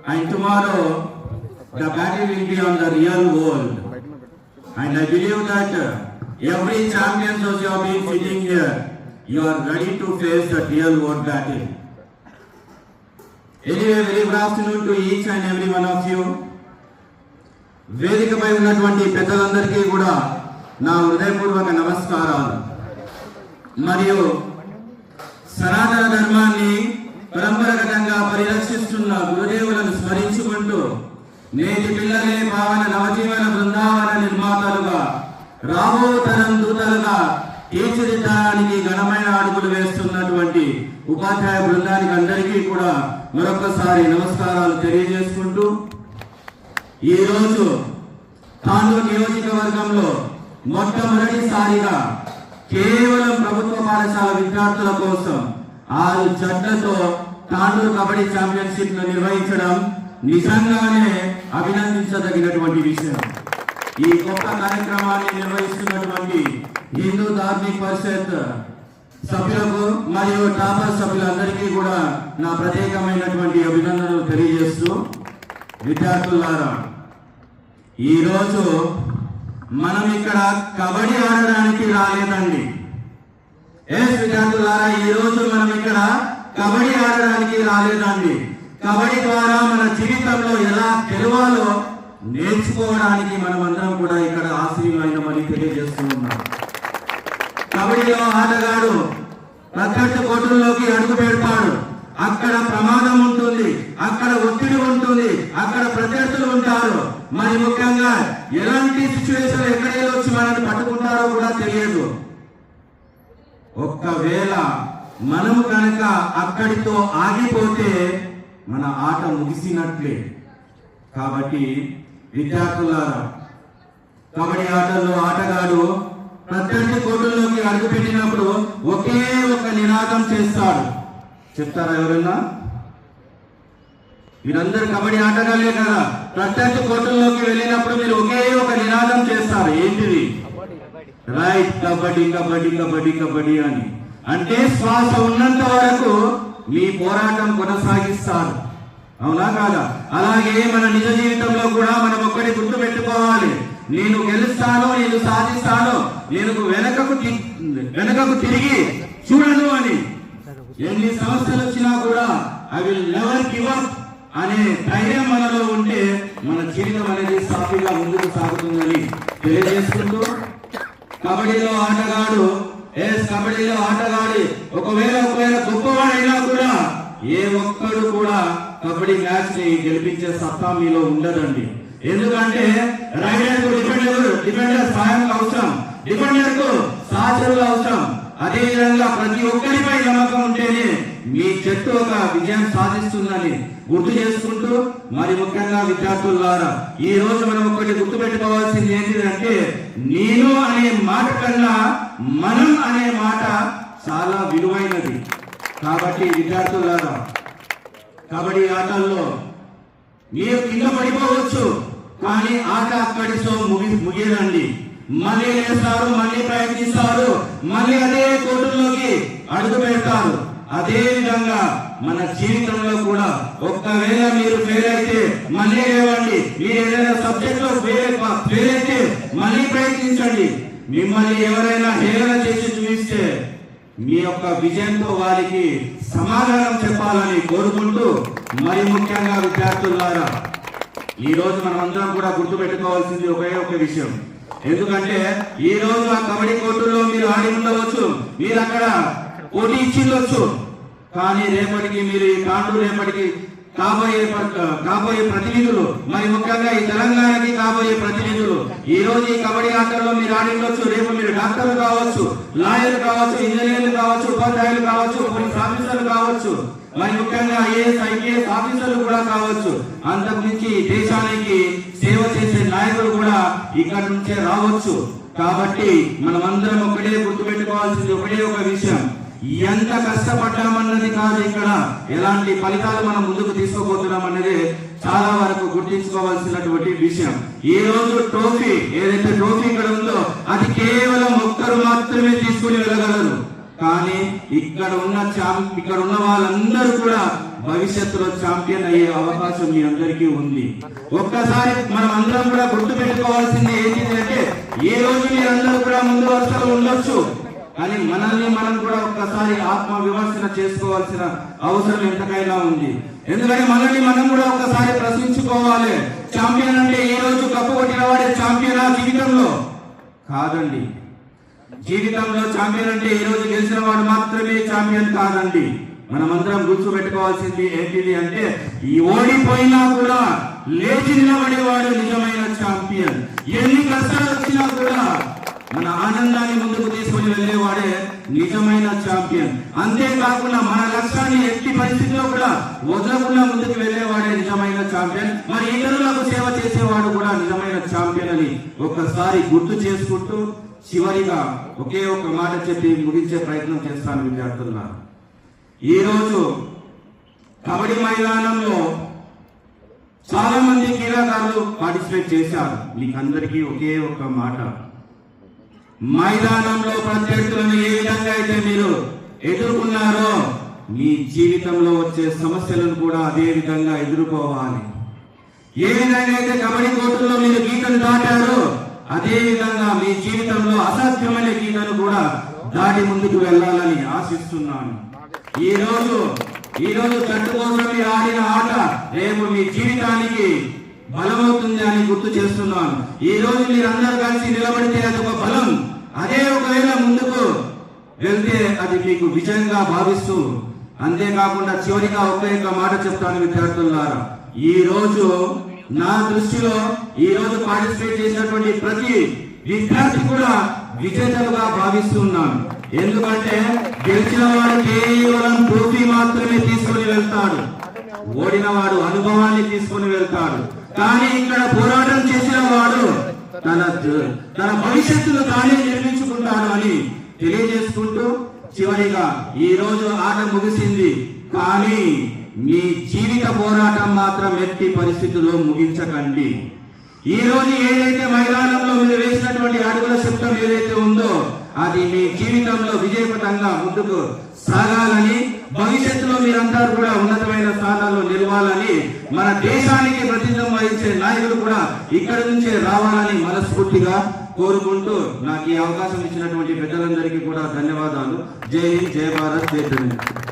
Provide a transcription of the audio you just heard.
and tomorrow the battle will be on the real world. And I believe that every champion who have been sitting here, you are ready to face the real world battle. Anyway, very good afternoon to each and every one of you. వేదికపై ఉన్నటువంటి పెద్దలందరికీ కూడా నా హృదయపూర్వక నమస్కారాలు. మరియు సనాతన ధర్మాన్ని పరంపరాగతంగా పరిరక్షిస్తున్న గురుదేవులను స్మరించుకుంటూ నేటి పిల్లలే భావన నవజీవన బృందావన నిర్మాతలుగా రాబో తరం దూతలుగా తీర్చిదిద్దడానికి ఘనమైన అడుగులు వేస్తున్నటువంటి ఉపాధ్యాయ బృందానికి అందరికీ కూడా మరొకసారి నమస్కారాలు తెలియజేసుకుంటూ ఈరోజు తాండూరు నియోజకవర్గంలో మొట్టమొదటిసారిగా కేవలం ప్రభుత్వ పాఠశాల విద్యార్థుల కోసం 6 జట్లతో తాండూరు కబడ్డీ ఛాంపియన్షిప్ ను నిర్వహించడం నిజంగానే అభినందించదగినటువంటి విషయం. ఈ గొప్ప కార్యక్రమాన్ని నిర్వహిస్తున్నటువంటి హిందూ ధార్మిక పరిషత్ సభ్యులకు మరియు టాపర్ సభ్యులందరికీ కూడా నా ప్రత్యేకమైనటువంటి అభినందనలు తెలియజేస్తూ, విద్యార్థులారా, ఈరోజు మనం ఇక్కడ కబడ్డీ ఆడడానికి రాలేదండి. విద్యార్థులారా, ఈరోజు మనం ఇక్కడ కబడ్డీ ఆడడానికి రాలేదండి. కబడ్డీ ద్వారా మన జీవితంలో ఎలా గెలవాలో నేర్చుకోవడానికి మనం అందరం కూడా ఇక్కడ ఆశీర్వాదమని తెలియజేస్తూ ఉన్నాం. కబడ్డీలో ఆటగాడు ప్రత్యర్థి కోర్టుల్లోకి అడుగు పెడతాడు. అక్కడ ప్రమాదం ఉంటుంది, అక్కడ ఒత్తిడి ఉంటుంది, అక్కడ ప్రత్యర్థులు ఉంటారు. మరి ముఖ్యంగా ఎలాంటి సిచ్యువేషన్ ఎక్కడ వచ్చి మనల్ని పట్టుకుంటారో కూడా తెలియదు. ఒక్కవేళ మనము కనుక అక్కడితో ఆగిపోతే మన ఆట ముగిసినట్లే. కాబట్టి విద్యార్థులారా, కబడ్డీ ఆటల్లో ఆటగాడు ప్రత్యర్థి కోర్టుల్లోకి అడుగు పెట్టినప్పుడు ఒకే ఒక నినాదం చేస్తాడు. చెప్తారా ఎవరైనా? మీరందరూ కబడ్డీ ఆటగాళ్ళే కదా. ప్రత్యర్థి కోర్టుల్లోకి వెళ్ళినప్పుడు మీరు ఒకే ఒక నినాదం చేస్తారు. ఏంటిది? రైట్, కబడ్డీ కబడ్డీ కబడ్డీ కబడ్డీ అని. అంటే శ్వాస ఉన్నంత వరకు మీ పోరాటం కొనసాగిస్తారు. అవునా కాదా? అలాగే మన నిజ జీవితంలో కూడా మనం ఒక్కటి గుర్తు పెట్టుకోవాలి. నేను గెలుస్తాను, నేను సాధిస్తాను, నేను వెనకకు తిరిగి చూడను అని. ఎన్ని సమస్యలు వచ్చినా కూడా I will never give up అనే ధైర్యం మనలో ఉంటే మన జీవితం అనేది సాఫీగా ముందుకు సాగుతుందని తెలియజేసుకుంటూ, కబడ్డీలో ఆటగాడి ఒకవేళ గొప్పవాడైనా కూడా ఏ ఒక్కడు కూడా కబడ్డీ మ్యాచ్ ని గెలిపించే సత్తా మీలో ఉండదండి. ఎందుకంటే రైడర్ కు డిఫెండర్ సహాయం అవసరం, డిఫెండర్ కు సహచరులు అవసరం. అదే విధంగా ప్రతి ఒక్కరిపై నమ్మకం ఉంటేనే మీ జట్టు ఒక విజయం సాధిస్తుందని గుర్తు చేసుకుంటూ, మరి ముఖ్యంగా విద్యార్థులారా, ఈ రోజు మనం ఒకటి గుర్తు పెట్టుకోవాల్సింది ఏంటంటే, నేను అనే మాట కన్నా మనం అనే మాట చాలా విలువైనది. కాబట్టి విద్యార్థులారా, కబడ్డీ ఆటల్లో మీరు కింద పడిపోవచ్చు, కానీ ఆట అక్కడితో ముగియదండి. మళ్ళీ లేస్తారు, మళ్ళీ ప్రయత్నిస్తారు, మళ్ళీ అదే కోర్టుల్లోకి అడుగు పెడతారు. అదే విధంగా మన జీవితంలో కూడా ఒక్కవేళ మీరు ఫెయిల్ అయితే మళ్ళీ లేవండి. మీరు ఏదైనా సబ్జెక్ట్ లో ఫెయిల్ అయితే మళ్ళీ ప్రయత్నించండి. మిమ్మల్ని ఎవరైనా హేళన చేసి చూపిస్తే మీ యొక్క విజయంతో వారికి సమాధానం చెప్పాలని కోరుకుంటూ, మరి ముఖ్యంగా విద్యార్థులారా, ఈ రోజు మనం అందరం కూడా గుర్తు పెట్టుకోవాల్సింది ఒకే ఒక విషయం. ఎందుకంటే ఈ రోజు ఆ కబడ్డీ కోర్టుల్లో మీరు ఆడి ఉండవచ్చు, మీరు అక్కడ పోటీ ఇచ్చిండొచ్చు, కానీ రేపటికి మీరు ఈ తాండూరు రేపటికి కాబోయే ప్రతినిధులు, మరి ముఖ్యంగా ఈ తెలంగాణకి కాబోయే ప్రతినిధులు. ఈ రోజు ఈ కబడ్డీ ఆటల్లో మీరు ఆడిండొచ్చు, రేపు మీరు డాక్టర్లు కావచ్చు, లాయర్లు కావచ్చు, ఇంజనీర్లు కావచ్చు, ఉపాధ్యాయులు కావచ్చు, పోలీస్ ఆఫీసర్లు కావచ్చు, మరి ముఖ్యంగా ఐఏఎస్ ఆఫీసర్లు కూడా కావచ్చు. అంతకు మించి దేశానికి సేవ చేసే నాయకులు కూడా ఇక్కడి నుంచే రావచ్చు. కాబట్టి మనం అందరం ఒకటే గుర్తుపెట్టుకోవాల్సింది ఒకటే ఒక విషయం, ఎంత కష్టపడ్డామన్నది కాదు, ఇక్కడ ఎలాంటి ఫలితాలు మనం ముందుకు తీసుకోబోతున్నాం అనేది చాలా వరకు గుర్తించుకోవాల్సినటువంటి విషయం. ఈ రోజు ట్రోఫీ ఏదైతే ట్రోఫీ ఇక్కడ ఉందో అది కేవలం ఒక్కరు మాత్రమే తీసుకుని వెళ్ళగలరు. కానీ ఇక్కడ ఉన్న వాళ్ళందరూ కూడా భవిష్యత్తులో ఛాంపియన్ అయ్యే అవకాశం మీ అందరికీ ఉంది. ఒక్కసారి మనం అందరం కూడా గుర్తు పెట్టుకోవాల్సింది ఏంటంటే, ఏ రోజు మీరందరూ కూడా ముందు వరుసలో ఉండొచ్చు, కానీ మనల్ని మనం కూడా ఒక్కసారి ఆత్మ విమర్శన చేసుకోవాల్సిన అవసరం ఎంతకైనా ఉంది. ఎందుకంటే మనల్ని మనం కూడా ఒక్కసారి ప్రశ్నించుకోవాలి. ఛాంపియన్ అంటే ఈ రోజు కప్పు కొట్టిన వాడే ఛాంపియనా? జీవితంలో కాదండి. జీవితంలో ఛాంపియన్ అంటే ఈ రోజు గెలిచిన వాడు మాత్రమే ఛాంపియన్ కాదండి. మనమందరం గుర్తుపెట్టుకోవాల్సింది ఏంటిది అంటే, ఈ ఓడిపోయినా కూడా లేచి నిలబడేవాడు నిజమైన ఛాంపియన్. ఎన్ని కష్టాలు వచ్చినా కూడా మన ఆనందాన్ని ముందుకు తీసుకుని వెళ్ళేవాడే నిజమైన ఛాంపియన్. అంతేకాకుండా మన లక్ష్యాన్ని ఎట్టి పరిస్థితిలో కూడా వదలకుండా ముందుకు వెళ్ళేవాడే నిజమైన ఛాంపియన్. మరి ఇతరులకు సేవ చేసేవాడు కూడా నిజమైన ఛాంపియన్ అని ఒక్కసారి గుర్తు చేసుకుంటూ చివరిగా ఒకే ఒక మాట చెప్పి ముగించే ప్రయత్నం చేస్తాను విద్యార్థులారా. ఈ రోజు కబడ్డీ మైదానంలో చాలా మంది క్రీడాకారులు పార్టిసిపేట్ చేశారు. మీకు అందరికీ ఒకే ఒక మాట, మైదానంలో ప్రత్యర్థులను ఏ విధంగా అయితే మీరు ఎదుర్కొన్నారో మీ జీవితంలో వచ్చే సమస్యలను కూడా అదే విధంగా ఎదుర్కోవాలి. ఏ విధంగా అయితే కబడ్డీ కోర్టుల్లో మీరు గీతను దాటారో అదే విధంగా మీ జీవితంలో అసాధ్యమైన గీతను కూడా దాటి ముందుకు వెళ్ళాలని ఆశిస్తున్నాను. ఈ రోజు జట్టు కోసం మీరు ఆడిన ఆట రేపు మీ జీవితానికి బలమవుతుంది అని గుర్తు చేస్తున్నాను. ఈ రోజు మీరందరూ కలిసి నిలబడితే అది ఒక బలం. అదే ఒకవేళ ముందుకు వెళ్తే అది మీకు విజయంగా భావిస్తూ, అంతేకాకుండా చివరిగా ఒకే మాట చెప్తాను విద్యార్థులారా. ఈ రోజు నా దృష్టిలో ఈ రోజు పార్టిసిపేట్ చేసినటువంటి ప్రతి విద్యార్థి కూడా విజేతలుగా భావిస్తున్నాను. ఎందుకంటే గెలిచిన వాడు కేవలం ట్రోఫీ మాత్రమే తీసుకుని వెళ్తాడు, ఓడిన వాడు అనుభవాన్ని తీసుకుని వెళ్తాడు. కానీ ఇక్కడ పోరాటం చేసిన వాడు తన భవిష్యత్తును తానే నిర్మించుకుంటాడు అని తెలియజేసుకుంటూ చివరిగా ఈ రోజు ఆట ముగిసింది, కానీ మీ జీవిత పోరాటం మాత్రం ఎట్టి పరిస్థితుల్లో ముగించకండి. ఈ రోజు ఏదైతే మైదానంలో మీరు వేసినటువంటి అడుగుల శబ్దం ఏదైతే ఉందో అది మీ జీవితంలో విజయపథంగా ముందుకు సాగాలని, భవిష్యత్తులో మీరందరూ కూడా ఉన్నతమైన స్థానాల్లో నిలవాలని, మన దేశానికి ప్రతినిధం వహించే నాయకులు కూడా ఇక్కడి నుంచే రావాలని మనస్ఫూర్తిగా కోరుకుంటూ నాకు ఈ అవకాశం ఇచ్చినటువంటి పెద్దలందరికీ కూడా ధన్యవాదాలు. జై హింద్, జై భారత్, జై తెలంగాణ.